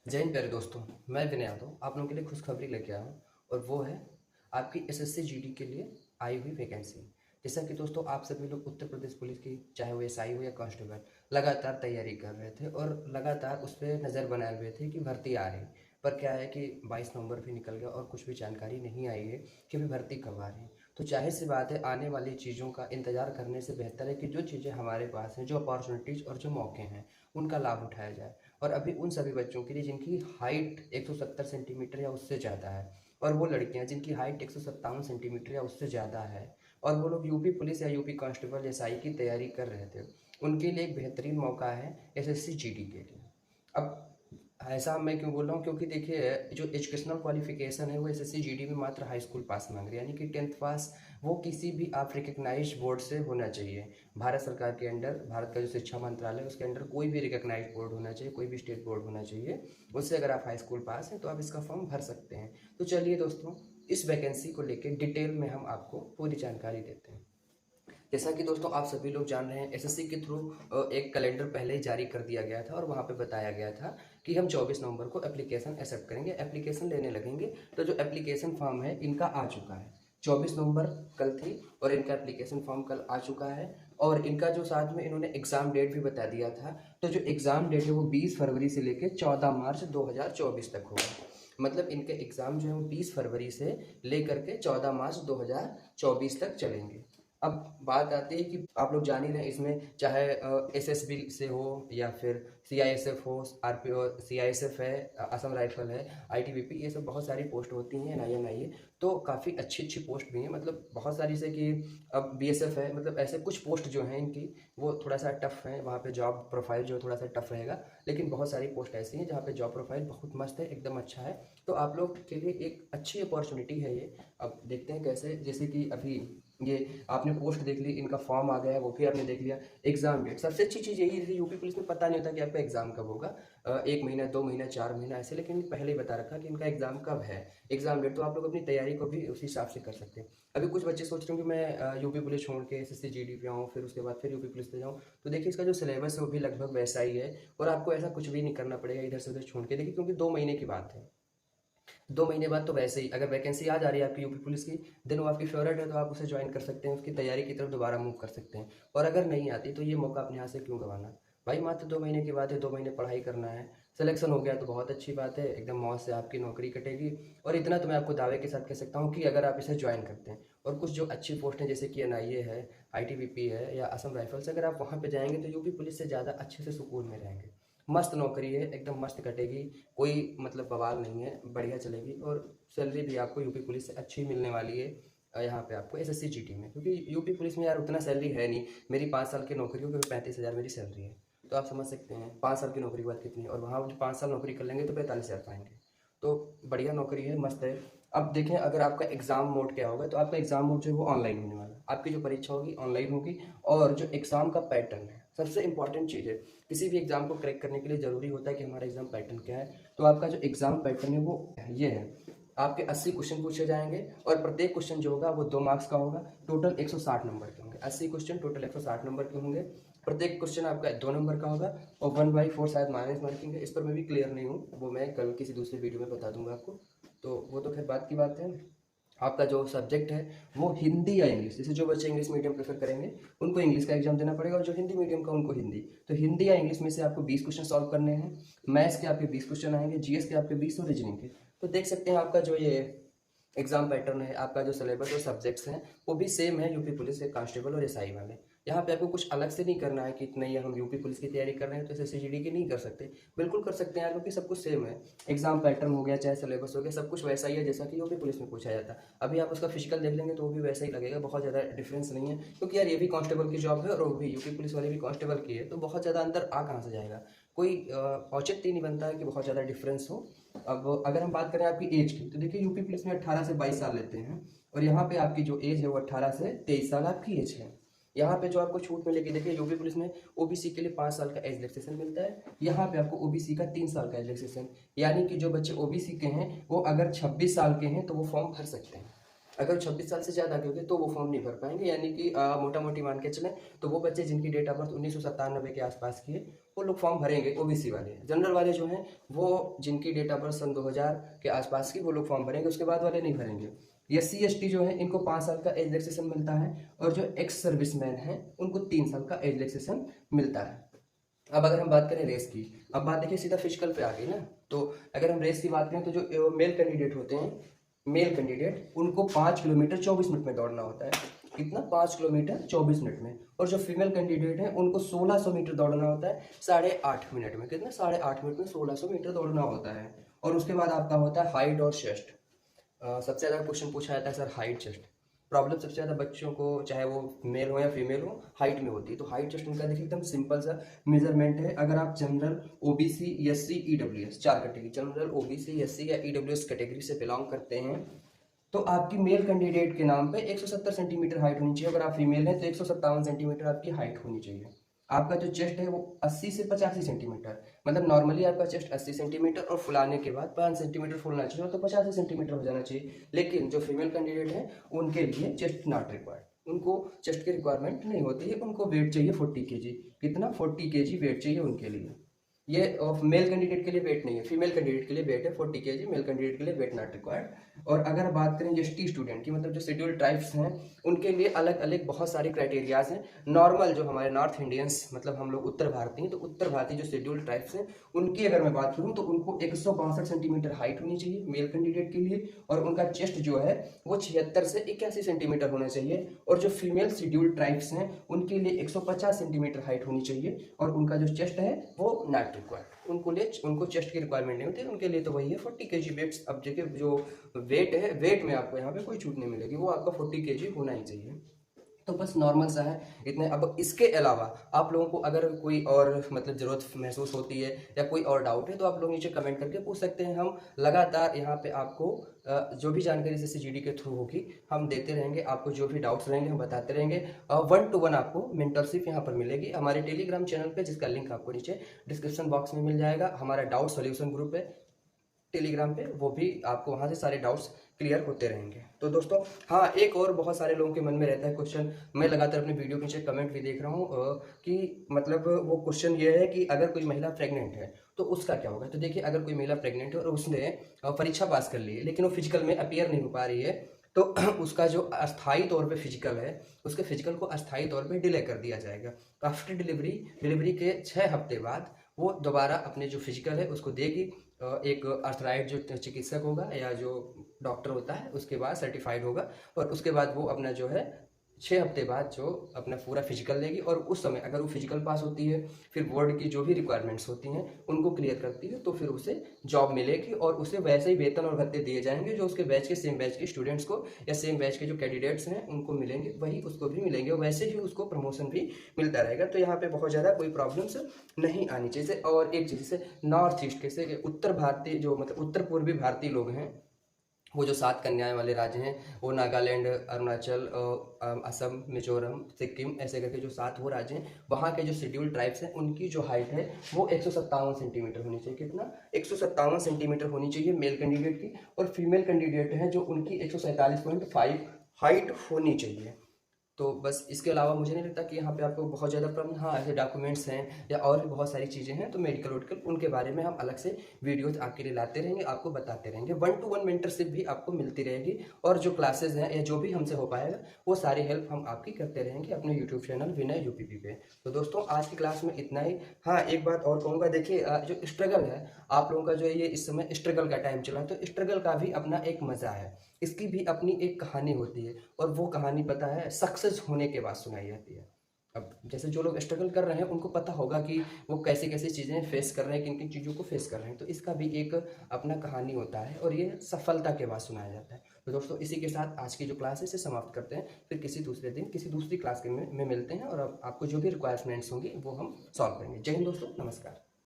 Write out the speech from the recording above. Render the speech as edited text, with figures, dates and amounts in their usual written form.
जय हिंद प्यारे दोस्तों। मैं विनय यादव आप लोगों के लिए खुशखबरी लेके आया हूँ और वो है आपकी एसएससी जीडी के लिए आई हुई वैकेंसी। जैसा कि दोस्तों आप सभी लोग उत्तर प्रदेश पुलिस की चाहे वो एसआई हो या कांस्टेबल लगातार तैयारी कर रहे थे और लगातार उस पर नज़र बनाए हुए थे कि भर्ती आ रही। पर क्या है कि 22 नवंबर भी निकल गया और कुछ भी जानकारी नहीं आई है कि अभी भर्ती कब आ रही है। तो जाहिर सी बात है आने वाली चीज़ों का इंतज़ार करने से बेहतर है कि जो चीज़ें हमारे पास हैं, जो अपॉर्चुनिटीज़ और जो मौके हैं, उनका लाभ उठाया जाए। और अभी उन सभी बच्चों के लिए जिनकी हाइट 170 सेंटीमीटर या उससे ज़्यादा है और वो लड़कियां जिनकी हाइट 157 सेंटीमीटर या उससे ज़्यादा है और वो लोग यूपी पुलिस या यूपी कांस्टेबल एसआई की तैयारी कर रहे थे, उनके लिए एक बेहतरीन मौका है एसएससी जीडी के लिए। अब ऐसा मैं क्यों बोल रहा हूँ, क्योंकि देखिए जो एजुकेशनल क्वालिफिकेशन है वो एसएससी जीडी में मात्र हाई स्कूल पास मांग रही है, यानी कि 10th पास। वो किसी भी आप रिकग्नाइज बोर्ड से होना चाहिए। भारत सरकार के अंडर, भारत का जो शिक्षा मंत्रालय है उसके अंडर कोई भी रिकग्नाइज बोर्ड होना चाहिए, कोई भी स्टेट बोर्ड होना चाहिए। उससे अगर आप हाई स्कूल पास हैं तो आप इसका फॉर्म भर सकते हैं। तो चलिए दोस्तों, इस वैकेंसी को लेकर डिटेल में हम आपको पूरी जानकारी देते हैं। जैसा कि दोस्तों आप सभी लोग जान रहे हैं, एसएससी के थ्रू एक कैलेंडर पहले ही जारी कर दिया गया था और वहाँ पे बताया गया था कि हम 24 नवंबर को एप्लीकेशन एक्सेप्ट करेंगे, एप्लीकेशन लेने लगेंगे। तो जो एप्लीकेशन फॉर्म है इनका आ चुका है। 24 नवंबर कल थी और इनका एप्लीकेशन फॉर्म कल आ चुका है। और इनका जो साथ में इन्होंने एग्ज़ाम डेट भी बता दिया था। तो जो एग्ज़ाम डेट है वो 20 फरवरी से लेकर 14 मार्च 2024 तक होगा। मतलब इनके एग्ज़ाम जो है वो 20 फरवरी से लेकर के 14 मार्च 2024 तक चलेंगे। अब बात आती है कि आप लोग जान ही रहे हैं, इसमें चाहे एसएसबी से हो या फिर सीआईएसएफ हो, आरपीओ, सीआईएसएफ है, असम राइफल है, आईटीबीपी, ये सब बहुत सारी पोस्ट होती हैं, एनआईए। तो काफ़ी अच्छी अच्छी पोस्ट भी हैं, मतलब बहुत सारी से कि अब बीएसएफ है, मतलब ऐसे कुछ पोस्ट जो हैं इनकी वो थोड़ा सा टफ है, वहाँ पे जॉब प्रोफाइल जो है थोड़ा सा टफ रहेगा। लेकिन बहुत सारी पोस्ट ऐसी हैं जहाँ पे जॉब प्रोफाइल बहुत मस्त है, एकदम अच्छा है। तो आप लोग के लिए एक अच्छी अपॉर्चुनिटी है ये। अब देखते हैं कैसे, जैसे कि अभी ये आपने पोस्ट देख ली, इनका फॉर्म आ गया है वो भी आपने देख लिया। एग्जाम डेट सबसे अच्छी चीज़ यही है, यूपी पुलिस में पता नहीं होता कि आपका एग्जाम कब होगा, 1 महीना 2 महीना 4 महीना ऐसे, लेकिन पहले ही बता रखा कि इनका एग्जाम कब है। एग्जाम डेट तो आप लोग अपनी तैयारी को भी उसी हिसाब से कर सकते हैं। अभी कुछ बच्चे सोच रहे हैं कि मैं यूपी पुलिस छोड़ के एसएससी जीडी पे आऊँ, फिर उसके बाद फिर यूपी पुलिस पे जाऊँ। तो देखिए इसका जो सिलेबस है वो भी लगभग वैसा ही है और आपको ऐसा कुछ भी नहीं करना पड़ेगा इधर से उधर छोड़ के, देखिए क्योंकि 2 महीने की बात है। 2 महीने बाद तो वैसे ही अगर वैकेंसी आ जा रही है आपकी यूपी पुलिस की, देन वो आपकी फेवरेट है तो आप उसे ज्वाइन कर सकते हैं, उसकी तैयारी की तरफ दोबारा मूव कर सकते हैं। और अगर नहीं आती तो ये मौका अपने हाथ से क्यों गंवाना। भाई मात्र 2 महीने की बात है, 2 महीने पढ़ाई करना है, सिलेक्शन हो गया तो बहुत अच्छी बात है, एकदम मौज से आपकी नौकरी कटेगी। और इतना तो मैं आपको दावे के साथ कह सकता हूँ कि अगर आप इसे ज्वाइन करते हैं और कुछ जो अच्छी पोस्ट हैं जैसे कि एनआईए है, आईटीबीपी है या असम राइफल्स, अगर आप वहाँ पे जाएंगे तो यूपी पुलिस से ज़्यादा अच्छे से सुकून में रहेंगे। मस्त नौकरी है, एकदम मस्त कटेगी, कोई मतलब बवाल नहीं है, बढ़िया चलेगी। और सैलरी भी आपको यूपी पुलिस से अच्छी मिलने वाली है यहाँ पे आपको एसएससी जीटी में, क्योंकि यूपी पुलिस में यार उतना सैलरी है नहीं। मेरी 5 साल की नौकरी हो क्योंकि 35,000 मेरी सैलरी है। तो आप समझ सकते हैं 5 साल की नौकरी के बाद कितनी है, और वहाँ जो 5 साल नौकरी कर लेंगे तो 45,000 पाएंगे। तो बढ़िया नौकरी है, मस्त है। अब देखें अगर आपका एग्ज़ाम मोड क्या होगा, तो आपका एग्ज़ाम मोड जो है वो ऑनलाइन होने वाला है, आपकी जो परीक्षा होगी ऑनलाइन होगी। और जो एग्ज़ाम का पैटर्न है सबसे इंपॉर्टेंट चीज़ है, किसी भी एग्ज़ाम को क्रैक करने के लिए ज़रूरी होता है कि हमारा एग्ज़ाम पैटर्न क्या है। तो आपका जो एग्ज़ाम पैटर्न है वो ये है, आपके 80 क्वेश्चन पूछे जाएंगे और प्रत्येक क्वेश्चन जो होगा वो 2 मार्क्स का होगा। टोटल 160 नंबर के होंगे, 80 क्वेश्चन टोटल 160 नंबर के होंगे। प्रत्येक क्वेश्चन आपका 2 नंबर का होगा और 1/4 शायद माइनस मार्किंग है, इस पर मैं भी क्लियर नहीं हूँ, वो मैं कल किसी दूसरे वीडियो में बता दूंगा आपको। तो वो तो खैर बात की बात है। आपका जो सब्जेक्ट है वो हिंदी या इंग्लिश, जैसे जो बच्चे इंग्लिश मीडियम प्रेफर करेंगे उनको इंग्लिश का एग्जाम देना पड़ेगा और जो हिंदी मीडियम का उनको हिंदी। तो हिंदी या इंग्लिश में से आपको 20 क्वेश्चन सॉल्व करने हैं, मैथ्स के आपके 20 क्वेश्चन आएंगे, जीएस के आपके 20 और रीजनिंग के। तो देख सकते हैं आपका जो ये एग्जाम पैटर्न है, आपका जो सिलेबस और सब्जेक्ट्स हैं वो भी सेम है यूपी पुलिस के कांस्टेबल और एसआई वाले। यहाँ पे आपको कुछ अलग से नहीं करना है कि नहीं हम यूपी पुलिस की तैयारी कर रहे हैं तो एसएससी जीडी की नहीं कर सकते। बिल्कुल कर सकते हैं यार, क्योंकि सब कुछ सेम है। एग्जाम पैटर्न हो गया चाहे सिलेबस हो गया, सब कुछ वैसा ही है जैसा कि यूपी पुलिस में पूछा जाता है। अभी आप उसका फिजिकल देख लेंगे तो वो भी वैसा ही लगेगा, बहुत ज़्यादा डिफरेंस नहीं है, क्योंकि यार ये भी कांस्टेबल की जॉब है और वो भी यूपी पुलिस वाले भी कांस्टेबल की है, तो बहुत ज़्यादा अंतर आ कहाँ से जाएगा। कोई औचित्य नहीं बनता है कि बहुत ज़्यादा डिफरेंस हो। अब अगर हम बात करें आपकी एज की, तो देखिए यूपी पुलिस में 18 से 22 साल लेते हैं और यहाँ पे आपकी जो एज है वो 18 से 23 साल आपकी एज है। यहाँ पे जो आपको छूट मिलेगी, देखिए यूपी पुलिस में ओबीसी के लिए 5 साल का एज रिलैक्सेशन मिलता है, यहाँ पे आपको ओबीसी का 3 साल का एज रिलैक्सेशन। यानी कि जो बच्चे ओबीसी के हैं वो अगर 26 साल के हैं तो वो फॉर्म भर सकते हैं, अगर 26 साल से ज़्यादा के होंगे तो वो फॉर्म नहीं भर पाएंगे। यानी कि मोटा मोटी मान के चलें तो वो बच्चे जिनकी डेट ऑफ बर्थ 1997 के आसपास की है वो लोग फॉर्म भरेंगे, ओबीसी वाले। जनरल वाले जो हैं वो जिनकी डेट ऑफ बर्थ सन 2000 के आसपास की, वो लोग फॉर्म भरेंगे, उसके बाद वाले नहीं भरेंगे। SC ST जो है इनको 5 साल का एज रिलैक्सेशन मिलता है, और जो एक्स सर्विसमैन हैं उनको 3 साल का एज रिलैक्सेशन मिलता है। अब अगर हम बात करें रेस की, अब बात देखिए सीधा फिजिकल पे आ गई ना। तो अगर हम रेस की बात करें तो जो मेल कैंडिडेट होते हैं, मेल कैंडिडेट, उनको 5 किलोमीटर 24 मिनट में दौड़ना होता है। कितना? 5 किलोमीटर 24 मिनट में। और जो फीमेल कैंडिडेट है उनको 1600 मीटर दौड़ना होता है 8.5 मिनट में। कितना? 8.5 मिनट में 1600 मीटर दौड़ना होता है। और उसके बाद आपका होता है हाइट और चेस्ट। सबसे ज़्यादा क्वेश्चन पूछा जाता है सर हाइट चेस्ट। प्रॉब्लम सबसे ज़्यादा बच्चों को, चाहे वो मेल हो या फीमेल हो, हाइट में होती है। तो हाइट चेस्ट उनका देखिए एकदम सिंपल सा मेजरमेंट है। अगर आप general, OBC, SC, EWS 4 category, general, OBC, SC या EWS कैटेगरी से बिलोंग करते हैं, तो आपकी मेल कैंडिडेट के नाम पे 170 सेंटीमीटर हाइट होनी चाहिए। अगर आप फीमेल हैं तो 157 सेंटीमीटर आपकी हाइट होनी चाहिए। आपका जो चेस्ट है वो 80 से 85 सेंटीमीटर, मतलब नॉर्मली आपका चेस्ट 80 सेंटीमीटर और फुलाने के बाद 5 सेंटीमीटर फुलना चाहिए, तो 85 सेंटीमीटर हो जाना चाहिए। लेकिन जो फीमेल कैंडिडेट है उनके लिए चेस्ट नॉट रिक्वायर्ड, उनको चेस्ट की रिक्वायरमेंट नहीं होती है। उनको वेट चाहिए 40 kg। कितना? 40 kg वेट चाहिए उनके लिए। ये मेल कैंडिडेट के लिए वेट नहीं है, फीमेल कैंडिडेट के लिए वेट है 40 kg, मेल कैंडिडेट के लिए वेट नॉट रिक्वायर्ड। और अगर बात करें ST स्टूडेंट की, मतलब जो शेड्यूल ट्राइब्स हैं, उनके लिए अलग अलग बहुत सारे क्राइटेरियाज हैं। नॉर्मल जो हमारे नॉर्थ इंडियंस, मतलब हम लोग उत्तर भारतीय हैं, तो उत्तर भारतीय जो शेड्यूल ट्राइब्स हैं उनकी अगर मैं बात करूँ तो उनको 162 सेंटीमीटर हाइट होनी चाहिए मेल कैंडिडेट के लिए, और उनका चेस्ट जो है वो 76 से 81 सेंटीमीटर होना चाहिए। और जो फीमेल शेड्यूल ट्राइब्स हैं उनके लिए 150 सेंटीमीटर हाइट होनी चाहिए, और उनका जो चेस्ट है वो नॉट रिक्वायर्ड। उनको चेस्ट की रिक्वायरमेंट नहीं होती, उनके लिए तो वही है 40 kg वेट्स। अब देखिए जो वेट है, वेट में आपको यहाँ पे कोई छूट नहीं मिलेगी, वो आपका 40 kg होना ही चाहिए। तो बस नॉर्मल सा है इतने। अब इसके अलावा आप लोगों को अगर कोई और मतलब ज़रूरत महसूस होती है या कोई और डाउट है तो आप लोग नीचे कमेंट करके पूछ सकते हैं। हम लगातार यहाँ पे आपको जो भी जानकारी जैसे GD के थ्रू होगी हम देते रहेंगे। आपको जो भी डाउट्स रहेंगे हम बताते रहेंगे। 1 to 1 आपको मेंटरशिप यहाँ पर मिलेगी हमारे टेलीग्राम चैनल पे, जिसका लिंक आपको नीचे डिस्क्रिप्शन बॉक्स में मिल जाएगा। हमारा डाउट सॉल्यूशन ग्रुप है टेलीग्राम पे, वो भी आपको वहाँ से सारे डाउट्स क्लियर होते रहेंगे। तो दोस्तों हाँ, एक और बहुत सारे लोगों के मन में रहता है क्वेश्चन, मैं लगातार अपने वीडियो के नीचे कमेंट भी देख रहा हूँ कि मतलब वो क्वेश्चन ये है कि अगर कोई महिला प्रेग्नेंट है तो उसका क्या होगा। तो देखिए, अगर कोई महिला प्रेग्नेंट है और उसने परीक्षा पास कर ली है लेकिन वो फिजिकल में अपीयर नहीं हो पा रही है, तो उसका जो अस्थायी तौर पे फिजिकल है, उसके फिजिकल को अस्थायी तौर पे डिले कर दिया जाएगा। तो आफ्टर डिलीवरी के 6 हफ्ते बाद वो दोबारा अपने जो फिजिकल है उसको देगी। एक अर्थराइट जो चिकित्सक होगा या जो डॉक्टर होता है उसके बाद सर्टिफाइड होगा, और उसके बाद वो अपना जो है 6 हफ्ते बाद जो अपना पूरा फिजिकल लेगी। और उस समय अगर वो फिजिकल पास होती है, फिर बोर्ड की जो भी रिक्वायरमेंट्स होती हैं उनको क्लियर करती है, तो फिर उसे जॉब मिलेगी और उसे वैसे ही वेतन और भत्ते दिए जाएंगे जो उसके बैच के, सेम बैच के स्टूडेंट्स को या सेम बैच के जो कैंडिडेट्स हैं उनको मिलेंगे, वही उसको भी मिलेंगे, और वैसे ही उसको प्रमोशन भी मिलता रहेगा। तो यहाँ पे बहुत ज़्यादा कोई प्रॉब्लम्स नहीं आनी चाहिए। और एक चीज़ जैसे नॉर्थ ईस्ट के से उत्तर भारतीय जो मतलब उत्तर पूर्वी भारतीय लोग हैं, वो जो 7 कन्याएं वाले राज्य हैं, वो नागालैंड, अरुणाचल, असम, मिजोरम, सिक्किम, ऐसे करके जो 7 वो राज्य हैं, वहाँ के जो शेड्यूल ट्राइब्स हैं उनकी जो हाइट है वो 157 सेंटीमीटर होनी चाहिए। कितना? 157 सेंटीमीटर होनी चाहिए मेल कैंडिडेट की, और फीमेल कैंडिडेट हैं जो उनकी 147.5 हाइट होनी चाहिए। तो बस इसके अलावा मुझे नहीं लगता कि यहाँ पे आपको बहुत ज़्यादा प्रॉब्लम। हाँ, ऐसे डॉक्यूमेंट्स हैं या और भी बहुत सारी चीज़ें हैं, तो मेडिकल वोडिकल उनके बारे में हम अलग से वीडियोज आपके लिए लाते रहेंगे, आपको बताते रहेंगे। 1 to 1 मेंटरशिप भी आपको मिलती रहेगी, और जो क्लासेज हैं या जो भी हमसे हो पाएगा वो सारी हेल्प हम आपकी करते रहेंगे अपने यूट्यूब चैनल विनय UPP पे। तो दोस्तों आज की क्लास में इतना ही। हाँ, एक बात और कहूँगा, देखिए जो स्ट्रगल है आप लोगों का, जो ये इस समय स्ट्रगल का टाइम चला है, तो स्ट्रगल का भी अपना एक मज़ा है, इसकी भी अपनी एक कहानी होती है, और वो कहानी पता है सक्सेस होने के बाद सुनाई जाती है। अब जैसे जो लोग स्ट्रगल कर रहे हैं उनको पता होगा कि वो कैसे कैसे चीज़ें फेस कर रहे हैं, किन किन चीज़ों को फेस कर रहे हैं, तो इसका भी एक अपना कहानी होता है, और ये सफलता के बाद सुनाया जाता है। तो दोस्तों इसी के साथ आज की जो क्लास है इसे समाप्त करते हैं, फिर किसी दूसरे दिन किसी दूसरी क्लास में मिलते हैं, और अब आपको जो भी रिक्वायरमेंट्स होंगी वो हम सॉल्व करेंगे। जय हिंद दोस्तों, नमस्कार।